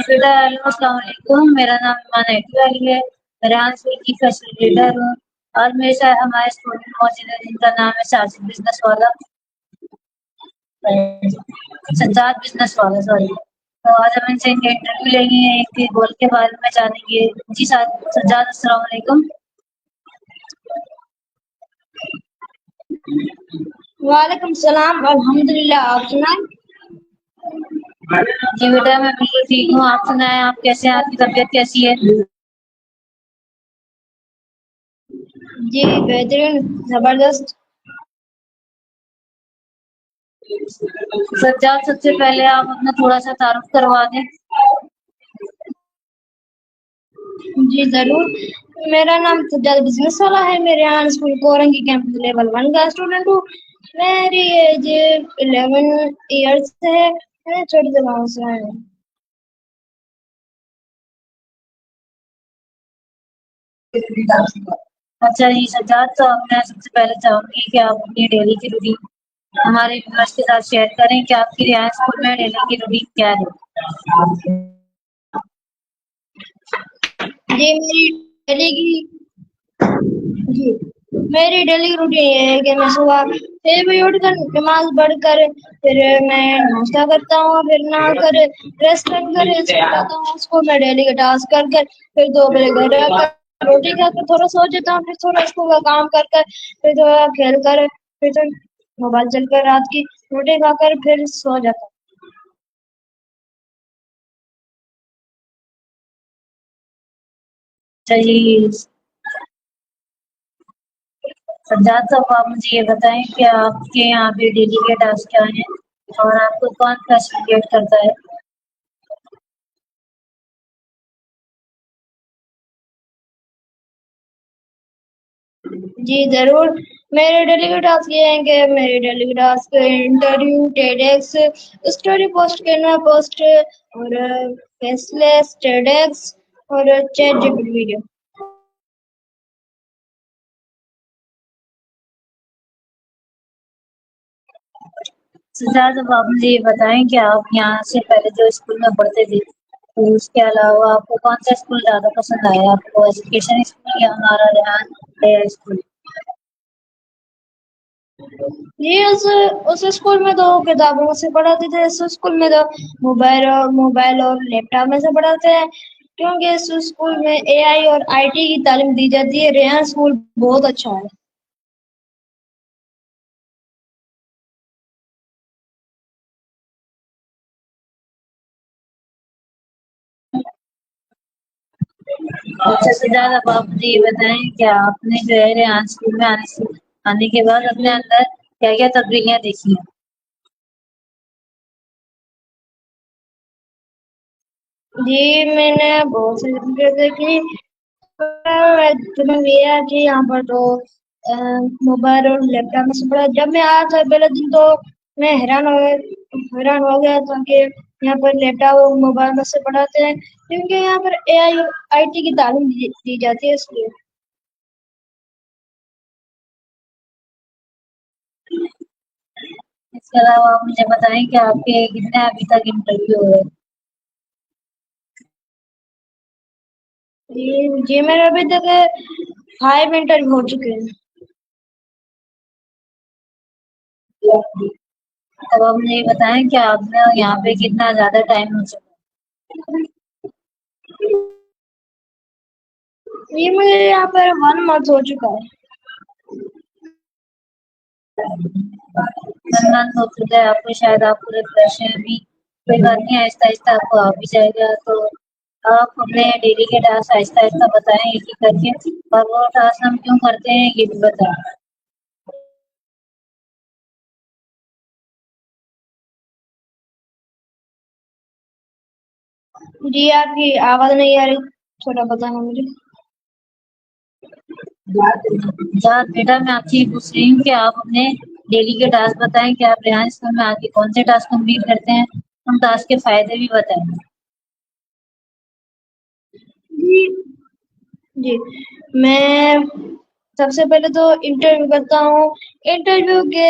بیٹا hello السلام علیکم، میرا نام ایمان ایٹی والی ہے، ریحان اسکول کی فیسیلیٹیٹر ہوں اور میرے ساتھ ہمارے اسٹوڈنٹ موجود ہے جن کا نام ہے ساجد بزنس والا، سجاد بزنس والا سوری. تو آج ہم ان سے ان کا انٹرویو لیں گے، ان کے گول کے بارے میں جانیں گے. جی سجاد السلام علیکم. وعلیکم السلام. الحمدللہ. آپ سنائیں؟ جی بیٹا میں بالکل ٹھیک ہوں، آپ سنائیں آپ کیسے ہیں، آپ کی طبیعت کیسی ہے؟ جی بہترین، زبردست. سجاد سب سے پہلے آپ اپنا تھوڑا سا تعارف کروا دیں. جی ضرور. میرا نام سجاد بزنس والا ہے. میں Rehan school Korangi campus level 1 کا اسٹوڈنٹ ہوں. میری ایج 11 ایئرس ہے. میں چھوٹی جگہوں سے آیا ہوں. اچھا جی سجاد، تو میں سب سے پہلے چاہوں گی کہ آپ اپنی ڈیلی کی روٹین ہمارے ویورز کے ساتھ شیئر کریں کہ آپ کی ریحان اسکول میں ڈیلی کی روٹین کیا ہے. جی میری ڈیلی روٹین یہ ہے کہ میں صبح 6 بجے اٹھ کر نماز پڑھ کر پھر میں ناشتہ کرتا ہوں، پھر نہا کر ڈریس کر کر اسکول جاتا ہوں. اسکول میں ڈیلی کا ٹاسک کر کر پھر 2 بجے گھر آ کر روٹی کھا کر تھوڑا سو جاتا ہوں، پھر تھوڑا اسکول کا کام کر کر پھر تھوڑا کھیل کر پھر موبائل چل کر رات کی روٹی کھا کر پھر سو جاتا ہوں. چلیے سجاد صاحب، آپ مجھے یہ بتائیں کہ آپ کے یہاں پہ ڈیلی کے ٹاسک کیا ہیں اور آپ کو کون فیسیلیٹیٹ کرتا ہے؟ جی ضرور. میرے ڈیلی کے ٹاسک یہ ہیں کہ میرے ڈیلی کے task interview, TEDx, story post کرنا، پوسٹ اور فیس لیس، ٹیڈیکس اور chat G P T video. Sajjad اب آپ مجھے یہ بتائیں کہ آپ یہاں سے پہلے جو اسکول میں پڑھتے تھے تو اس کے علاوہ آپ کو کون سا اسکول زیادہ پسند آیا؟ آپ کو ایجوکیشن اسکول یا ہمارا ریحان ہائر اسکول؟ جی اس اسکول میں تو کتابوں سے پڑھاتے تھے. اس اسکول میں تو موبائل اور لیپ ٹاپ میں سے پڑھاتے ہیں، کیونکہ اس اسکول میں اے آئی اور آئی ٹی کی تعلیم دی جاتی ہے. ریحان اسکول بہت اچھا ہے. اچھا سجاد، اب آپ مجھے یہ بتائیں کہ آپ نے جو ہے ریحان اسکول میں آنے کے بعد اپنے اندر کیا کیا تبدیلیاں دیکھی ہیں؟ جی میں نے بہت سی چیزیں دیکھی. یہ ہے کہ یہاں پر تو موبائل اور لیپ ٹاپ میں سے پڑھا. جب میں آیا تھا پہلے دن تو میں حیران ہو گیا تھا کہ یہاں پر لیپ ٹاپ اور موبائل میں سے پڑھاتے ہیں، کیونکہ یہاں پر اے آئی اور آئی ٹی کی تعلیم دی جاتی ہے. اس لیے اس کے علاوہ آپ مجھے بتائیں کہ آپ کے کتنے ابھی تک انٹرویو ہوئے؟ جی میرے ابھی تک 5 انٹرویو ہو چکے ہیں. اب آپ مجھے یہ بتائیں کہ آپ نے یہاں پہ کتنا زیادہ ٹائم ہو چکا؟ یہ مجھے یہاں پر 1 منتھ ہو چکا ہے. ہو چکا ہے آپ کو، شاید آپ پورے فریش ہیں ابھی. کوئی بات نہیں، آہستہ آہستہ آپ کو آ بھی جائے گا. تو آپ اپنے ڈیلی کے ٹاسک آہستہ آہستہ بتائیں ایک ایک کر کے، اور وہ ٹاسک ہم کیوں کرتے ہیں یہ بھی بتائیں. جی آپ کی آواز نہیں آ رہی، تھوڑا بتانا مجھے. جہاں بیٹا میں آپ سے یہ پوچھ رہی ہوں کہ آپ اپنے ڈیلی کے ٹاسک بتائیں کہ آپ ریحان اسکول میں آ کے کون سے ٹاسک کمپلیٹ کرتے ہیں، ہم ٹاسک کے فائدے بھی بتائیں. جی میں سب سے پہلے تو انٹرویو کرتا ہوں. انٹرویو کے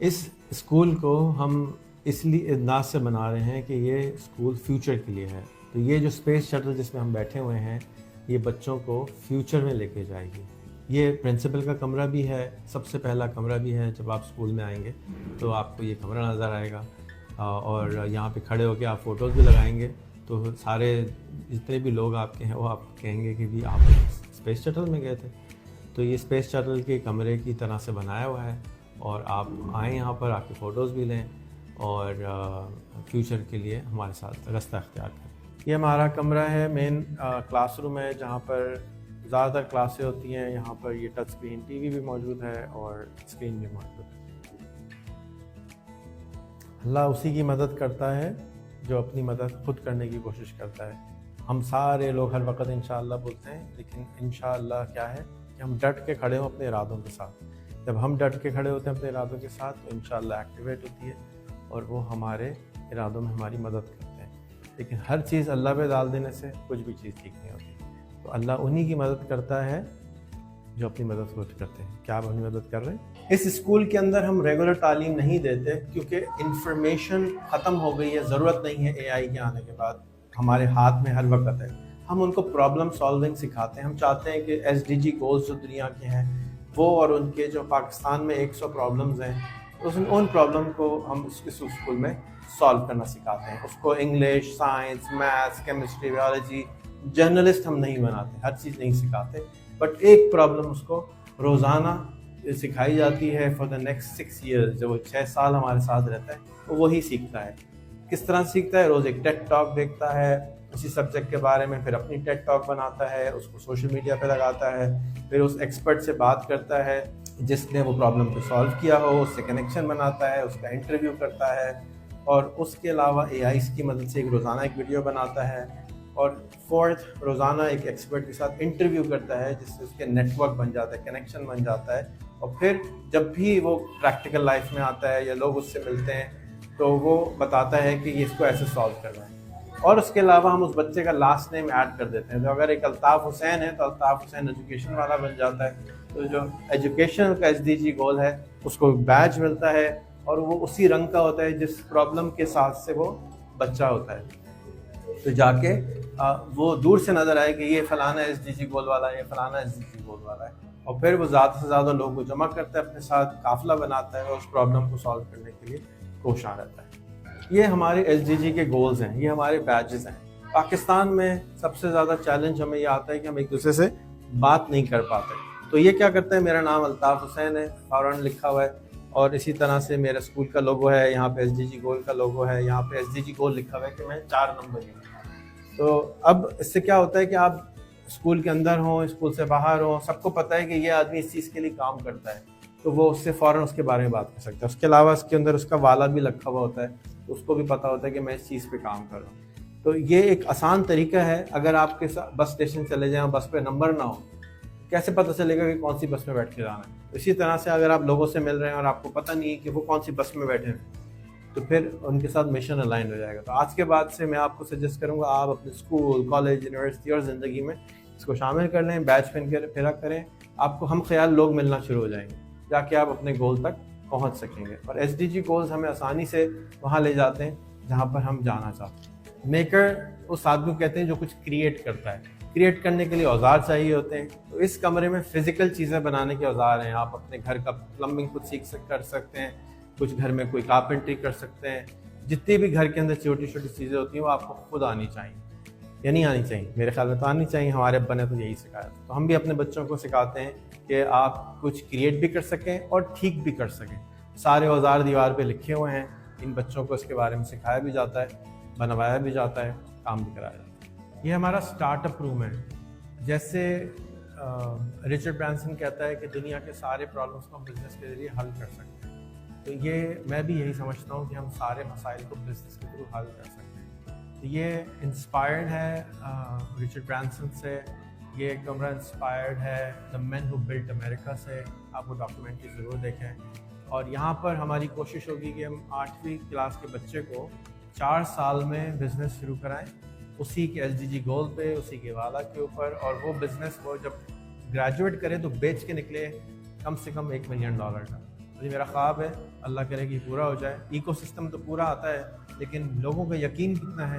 اس اسکول کو ہم اس لیے انداز سے بنا رہے ہیں کہ یہ اسکول فیوچر کے لیے ہے. تو یہ جو اسپیس شٹل جس میں ہم بیٹھے ہوئے ہیں یہ بچوں کو فیوچر میں لے کے جائے گی. یہ پرنسپل کا کمرہ بھی ہے, سب سے پہلا کمرہ بھی ہے. جب آپ اسکول میں آئیں گے تو آپ کو یہ کمرہ نظر آئے گا, اور یہاں پہ کھڑے ہو کے آپ فوٹوز بھی لگائیں گے تو سارے جتنے بھی لوگ آپ کے ہیں وہ آپ کہیں گے کہ بھی آپ اسپیس شٹل میں گئے تھے. تو یہ اسپیس شٹل کے کمرے کی طرح سے بنایا ہوا ہے, اور آپ آئیں یہاں پر, آپ کی فوٹوز بھی لیں اور فیوچر کے لیے ہمارے ساتھ راستہ اختیار کریں. یہ ہمارا کمرہ ہے, مین کلاس روم ہے جہاں پر زیادہ تر کلاسیں ہوتی ہیں. یہاں پر یہ ٹچ اسکرین ٹی وی بھی موجود ہے اور اسکرین بھی موجود ہے. اللہ اسی کی مدد کرتا ہے جو اپنی مدد خود کرنے کی کوشش کرتا ہے. ہم سارے لوگ ہر وقت انشاءاللہ بولتے ہیں, لیکن انشاءاللہ کیا ہے کہ ہم ڈٹ کے کھڑے ہوں اپنے ارادوں کے ساتھ. جب ہم ڈٹ کے کھڑے ہوتے ہیں اپنے ارادوں کے ساتھ تو انشاءاللہ ایکٹیویٹ ہوتی ہے اور وہ ہمارے ارادوں میں ہماری مدد کرتے ہیں. لیکن ہر چیز اللہ پہ ڈال دینے سے کچھ بھی چیز ٹھیک نہیں ہوتی. تو اللہ انہی کی مدد کرتا ہے جو اپنی مدد خود کرتے ہیں. کیا آپ اپنی مدد کر رہے ہیں؟ اس اسکول کے اندر ہم ریگولر تعلیم نہیں دیتے کیونکہ انفارمیشن ختم ہو گئی ہے, ضرورت نہیں ہے. اے آئی کے آنے کے بعد ہمارے ہاتھ میں ہر وقت ہے. ہم ان کو پرابلم سالونگ سکھاتے ہیں. ہم چاہتے ہیں کہ ایس ڈی جی گولز جو دنیا کے ہیں وہ اور ان کے جو پاکستان میں 100 پرابلمز ہیں ان پرابلم کو ہم اس اسکول میں سالو کرنا سکھاتے ہیں. اس کو English, science, maths, chemistry, biology, journalist ہم نہیں بناتے, ہر چیز نہیں سکھاتے, بٹ ایک پرابلم اس کو روزانہ سکھائی جاتی ہے فار دا نیکسٹ 6 ایئرز. جب وہ 6 سال ہمارے ساتھ رہتا ہے تو وہی سیکھتا ہے. کس طرح سیکھتا ہے؟ روز ایک ٹیڈ ٹاک دیکھتا ہے اسی سبجیکٹ کے بارے میں, پھر اپنی ٹیڈ ٹاک بناتا ہے, اس کو سوشل میڈیا پہ لگاتا ہے, پھر اس ایکسپرٹ سے بات کرتا ہے جس نے وہ پرابلم کو سالو کیا ہو, اس سے کنیکشن بناتا ہے, اس کا انٹرویو کرتا ہے, اور اس کے علاوہ اے آئی کی مدد سے روزانہ ایک ویڈیو بناتا ہے, اور فورتھ روزانہ ایک ایکسپرٹ کے ساتھ انٹرویو کرتا ہے جس سے اس کے نیٹ ورک بن جاتا ہے, کنیکشن بن جاتا ہے, اور پھر جب بھی وہ پریکٹیکل لائف میں آتا ہے یا لوگ اس سے ملتے ہیں تو وہ بتاتا ہے کہ یہ اس کو ایسے سالو کرنا ہے. اور اس کے علاوہ ہم اس بچے کا لاسٹ نیم ایڈ کر دیتے ہیں. تو اگر ایک الطاف حسین ہے تو الطاف حسین ایجوکیشن والا بن جاتا ہے. تو جو ایجوکیشن کا ایس ڈی جی گول ہے اس کو بیج ملتا ہے, اور وہ اسی رنگ کا ہوتا ہے جس پرابلم کے ساتھ سے وہ بچہ ہوتا ہے. تو جا کے وہ دور سے نظر آئے کہ یہ فلانا ایس ڈی جی گول والا ہے, یہ فلانا ایس ڈی جی گول والا ہے, اور پھر وہ زیادہ سے زیادہ لوگوں کو جمع کرتا ہے اپنے ساتھ, قافلہ بناتا ہے اور اس پرابلم کو سالو کرنے کے لیے کوشاں رہتا ہے. یہ ہمارے ایس ڈی جی کے گولز ہیں, یہ ہمارے بیجز ہیں. پاکستان میں سب سے زیادہ چیلنج ہمیں یہ آتا ہے کہ ہم ایک دوسرے سے بات نہیں کر پاتے. تو یہ کیا کرتے ہیں, میرا نام الطاف حسین ہے, فوراً لکھا ہوا ہے, اور اسی طرح سے میرا اسکول کا لوگو ہے, یہاں پہ ایس ڈی جی گول کا لوگو ہے, یہاں پہ ایس ڈی جی گول لکھا ہوا ہے کہ میں 4 نمبر ہوں. تو اب اس سے کیا ہوتا ہے کہ آپ اسکول کے اندر ہوں, اسکول سے باہر ہوں, سب کو پتہ ہے کہ یہ آدمی اس چیز کے لیے کام کرتا ہے, تو وہ اس سے فوراً اس کے بارے میں بات کر سکتا ہے. اس کے علاوہ اس کے اندر اس کا والا بھی لکھا ہوا ہوتا ہے, تو اس کو بھی پتہ ہوتا ہے کہ میں اس چیز پہ کام کر رہا ہوں. تو یہ ایک آسان طریقہ ہے. اگر آپ کے ساتھ بس اسٹیشن چلے جائیں اور بس پہ نمبر نہ ہو, کیسے پتہ چلے گا کہ کون سی بس میں بیٹھ کے جانا ہے؟ اسی طرح سے اگر آپ لوگوں سے مل رہے ہیں اور آپ کو پتہ نہیں ہے کہ وہ کون سی بس میں بیٹھے ہیں, تو پھر ان کے ساتھ مشن الائن ہو جائے گا. تو آج کے بعد سے میں آپ کو سجیسٹ کروں گا آپ اپنے اسکول, کالج, یونیورسٹی اور زندگی میں اس کو شامل کر لیں, بیچ پھرا کریں. آپ کو ہم خیال لوگ ملنا شروع ہو جائیں گے, جا کے آپ اپنے گول تک پہنچ سکیں گے. اور ایس ڈی جی گولز ہمیں آسانی سے وہاں لے جاتے ہیں جہاں پر ہم جانا چاہتے ہیں. میکر اس آدمی کو کہتے ہیں جو کچھ کریٹ کرتا ہے. کریٹ کرنے کے لیے اوزار چاہیے ہوتے ہیں. تو اس کمرے میں فزیکل چیزیں بنانے کے اوزار ہیں. آپ اپنے گھر کا پلمبنگ خود کر سکتے ہیں, کچھ گھر میں کوئی کارپینٹری کر سکتے ہیں. جتنی بھی گھر کے اندر چھوٹی چھوٹی چیزیں ہوتی ہیں وہ آپ کو خود آنی چاہیے, یا نہیں آنی چاہیے, میرے خیال میں تو آنی چاہیے. ہمارے ابا نے تو یہی سکھایا تھا. تو ہم بھی اپنے بچوں کو سکھاتے ہیں کہ آپ کچھ کریٹ بھی کر سکیں اور ٹھیک بھی کر سکیں. سارے اوزار دیوار پہ لکھے ہوئے ہیں, ان بچوں کو اس کے بارے میں سکھایا بھی جاتا ہے, بنوایا بھی جاتا ہے, کام بھی کرایا جاتا ہے. یہ ہمارا اسٹارٹ اپ روم ہے. جیسے رچرڈ برانسن کہتا ہے کہ دنیا کے سارے پرابلمس کو ہم بزنس کے ذریعے حل کر سکتے ہیں. تو یہ میں بھی یہی سمجھتا ہوں کہ ہم سارے مسائل کو بزنس کے تھرو حل کر سکتے ہیں. تو یہ انسپائرڈ ہے رچرڈ برانسن سے. یہ کمرہ انسپائرڈ ہے دا مین ہو بلٹ امریکہ سے. آپ وہ ڈاکیومنٹری ضرور دیکھیں. اور یہاں پر ہماری کوشش ہوگی کہ ہم 8ویں کلاس کے بچے کو 4 سال میں بزنس شروع کرائیں, اسی کے ایس ڈی جی گول پہ, اسی کے والا کے اوپر. اور وہ بزنس وہ جب گریجویٹ کرے تو بیچ کے نکلے کم سے کم $1 ملین کا. تو یہ میرا خواب ہے، اللہ کرے کہ پورا ہو جائے. ایکو سسٹم تو پورا آتا ہے لیکن لوگوں کا یقین کتنا ہے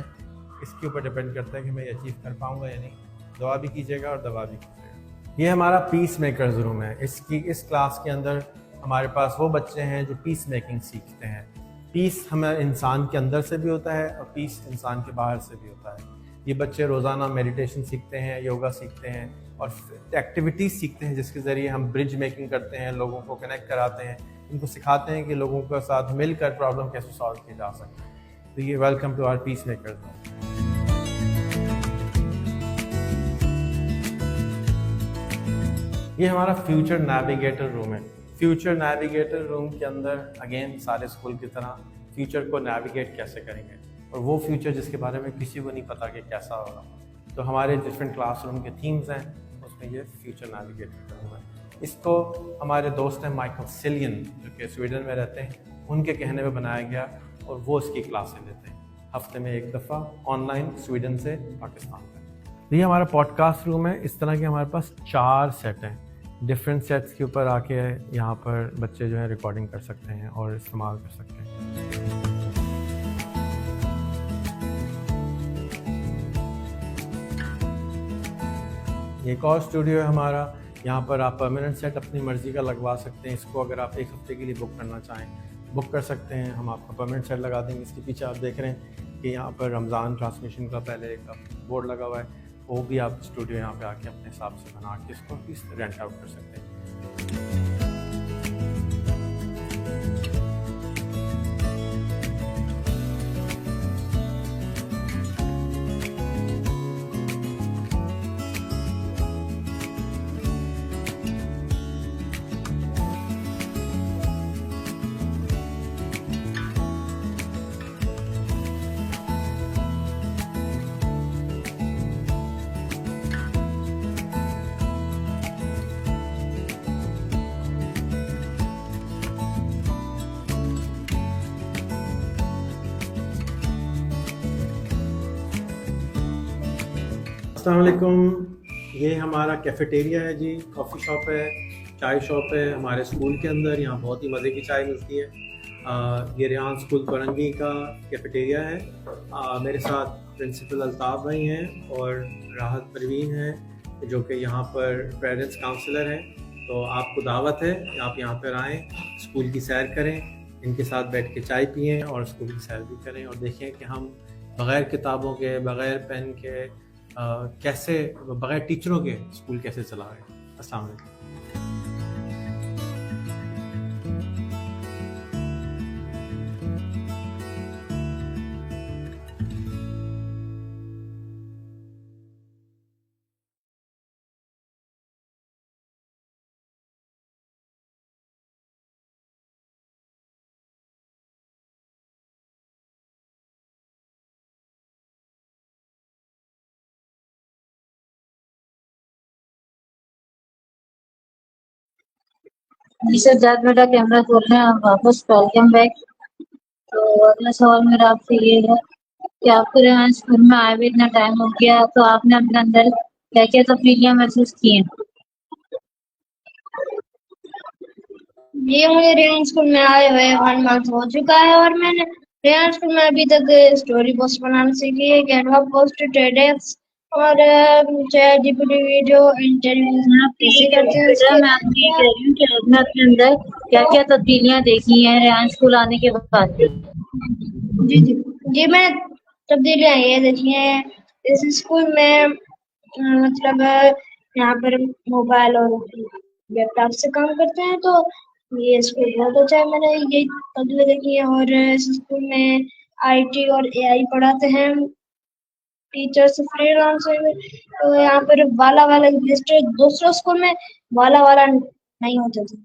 اس کے اوپر ڈپینڈ کرتا ہے کہ میں یہ اچیو کر پاؤں گا یا نہیں. دعا بھی کیجیے گا اور دوا بھی کیجیے گا. یہ ہمارا پیس میکرز روم ہے. اس کلاس کے اندر ہمارے پاس وہ بچے ہیں جو پیس میکنگ سیکھتے ہیں. پیس ہمیں انسان کے اندر سے بھی ہوتا ہے اور پیس انسان کے باہر سے بھی ہوتا ہے. یہ بچے روزانہ میڈیٹیشن سیکھتے ہیں، یوگا سیکھتے ہیں اور ایکٹیویٹیز سیکھتے ہیں جس کے ذریعے ہم برج میکنگ کرتے ہیں، لوگوں کو کنیکٹ کراتے ہیں، ان کو سکھاتے ہیں کہ لوگوں کے ساتھ مل کر پرابلم کیسے سالو کی جا سکتے ہیں. تو یہ welcome to our peacemakers. یہ ہمارا فیوچر نیویگیٹر روم ہے. فیوچر نیویگیٹر روم کے اندر اگین سارے اسکول کی طرح فیوچر کو نیویگیٹ کیسے کریں گے، اور وہ فیوچر جس کے بارے میں کسی کو نہیں پتا کہ کیسا ہوگا. تو ہمارے ڈفرینٹ کلاس روم کے تھیمز ہیں، اس میں یہ فیوچر نیویگیٹر روم ہے. اس کو ہمارے دوست ہیں مائیکل سیلین جو کہ سویڈن میں رہتے ہیں، ان کے کہنے پہ بنایا گیا اور وہ اس کی کلاسیں لیتے ہیں ہفتے میں ایک دفعہ آن لائن سویڈن سے پاکستان میں. یہ ہمارا پوڈ کاسٹ روم ہے. اس طرح کے ہمارے پاس 4 سیٹ ہیں. ڈفرینٹ سیٹس کے اوپر آ کے یہاں پر بچے جو ہیں ریکارڈنگ کر سکتے ہیں اور استعمال کر سکتے ہیں. ایک اور اسٹوڈیو ہے ہمارا. یہاں پر آپ پرماننٹ سیٹ اپنی مرضی کا لگوا سکتے ہیں. اس کو اگر آپ 1 ہفتے کے لیے بک کرنا چاہیں بک کر سکتے ہیں. ہم آپ کا پرماننٹ سیٹ لگا دیں گے. اس کے پیچھے آپ دیکھ رہے ہیں کہ یہاں پر رمضان ٹرانسمیشن کا پہلے ایک بورڈ لگا ہوا ہے. وہ بھی آپ اسٹوڈیو یہاں پہ آ کے اپنے حساب سے بنا کے اس کو رینٹ آؤٹ کر سکتے ہیں. السلام علیکم. یہ ہمارا کیفیٹیریا ہے جی. کافی شاپ ہے، چائے شاپ ہے ہمارے اسکول کے اندر. یہاں بہت ہی مزے کی چائے ملتی ہے. یہ ریحان اسکول پرنگی کا کیفیٹیریا ہے. میرے ساتھ پرنسپل الطاف بھائی ہیں اور راحت پروین ہیں جو کہ یہاں پر پیرنٹس کاؤنسلر ہیں. تو آپ کو دعوت ہے کہ آپ یہاں پر آئیں، اسکول کی سیر کریں، ان کے ساتھ بیٹھ کے چائے پئیں اور اسکول کی سیر بھی کریں اور دیکھیں کہ ہم بغیر کتابوں کے، بغیر پین کے، کیسے بغیر ٹیچروں کے اسکول کیسے چلا رہے ہیں. السلام علیکم. جی سر، جاج بیٹا کیمرہ کھول رہے ہیں. آپ واپس ویلکم بیک. تو اگلا سوال میرا آپ سے یہ ہے کہ آپ کو ریحان اسکول میں آئے ہوئے اتنا ٹائم ہو گیا تو آپ نے اپنے اندر کیا کیا تبدیلیاں محسوس کی ہیں؟ یہ مجھے ریحان اسکول میں آئے ہوئے 1 منتھ ہو چکا ہے اور میں نے ریحان اسکول میں ابھی تک اسٹوری پوسٹ بنانا سیکھی ہے، کینوا پوسٹ، ٹیڈیکس اور chat G P T video interviews میں آپ سے کیسے یہ کہہ کرتے رہی ہوں ہیں اس بیٹا، کے میں آپ سے یہ کہہ رہی ہوں کہ آپ نے اپنے اندر کیا کیا تبدیلیاں دیکھی ہیں ریحان اسکول آنے کے بعد؟ جی میں تبدیلیاں یہ دیکھی ہیں اس اسکول میں مطلب یہاں پر موبائل اور لیپ ٹاپ سے کام کرتے ہیں تو یہ اسکول بہت اچھا ہے. میں نے یہ تبدیلی دیکھی ہے. اور اس اسکول میں آئی ٹی اور اے آئی پڑھاتے ہیں ٹیچرس فری لانس. تو یہاں پر والا دوسرے اسکول میں والا نہیں ہوتے تھے.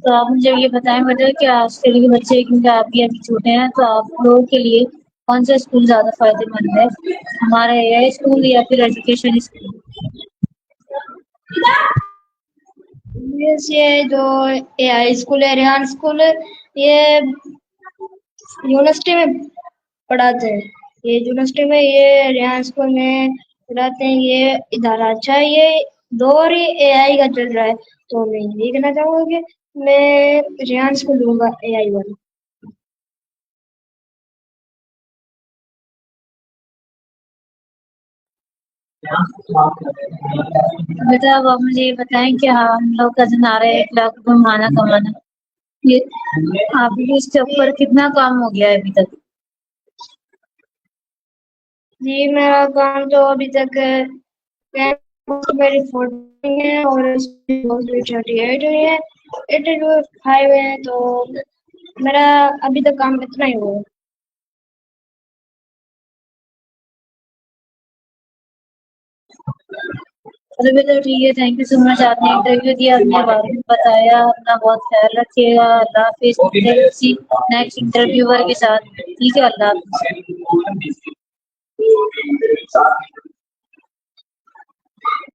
تو آپ مجھے یہ بتائیں بیٹا کہ آج کل کے بچے کیونکہ آپ بھی ابھی چھوٹے ہیں تو آپ لوگوں کے لیے کون سا اسکول زیادہ فائدے مند ہے، ہمارا اے آئی اسکول یا پھر ایجوکیشن اسکول؟ یہ جو اے آئی اسکول ہے ریحان اسکول، یہ یونیورسٹی میں پڑھاتے ہیں. یہ یونیورسٹی میں، یہ ریحان اسکول میں بتاتے ہیں یہ ادارہ اچھا ہے، یہ دور ہی اے آئی کا چل رہا ہے، تو میں یہ کہنا چاہوں گا کہ میں ریانس کو لوں گا اے آئی والا. بیٹا اب آپ مجھے یہ بتائیں کہ ہم لوگ کا دن آ رہے 1 لاکھ روپے ماہانہ کمانا، یہ آپ کو اس کے اوپر کتنا کام ہو گیا ہے ابھی تک؟ جی میرا کام تو ابھی تک میری 14 ہے اور 38 ہوئی ہے، 82 ہے، تو میرا ابھی تک کام اتنا ہی ہوا ہے. چلو بیٹا ٹھیک ہے، تھینک یو سو مچ. آپ نے انٹرویو دیا، اپنے بارے میں بتایا، اپنا بہت خیال رکھیے گا. اللہ حافظ. نیکسٹ انٹرویور کے ساتھ. ٹھیک ہے، اللہ حافظ.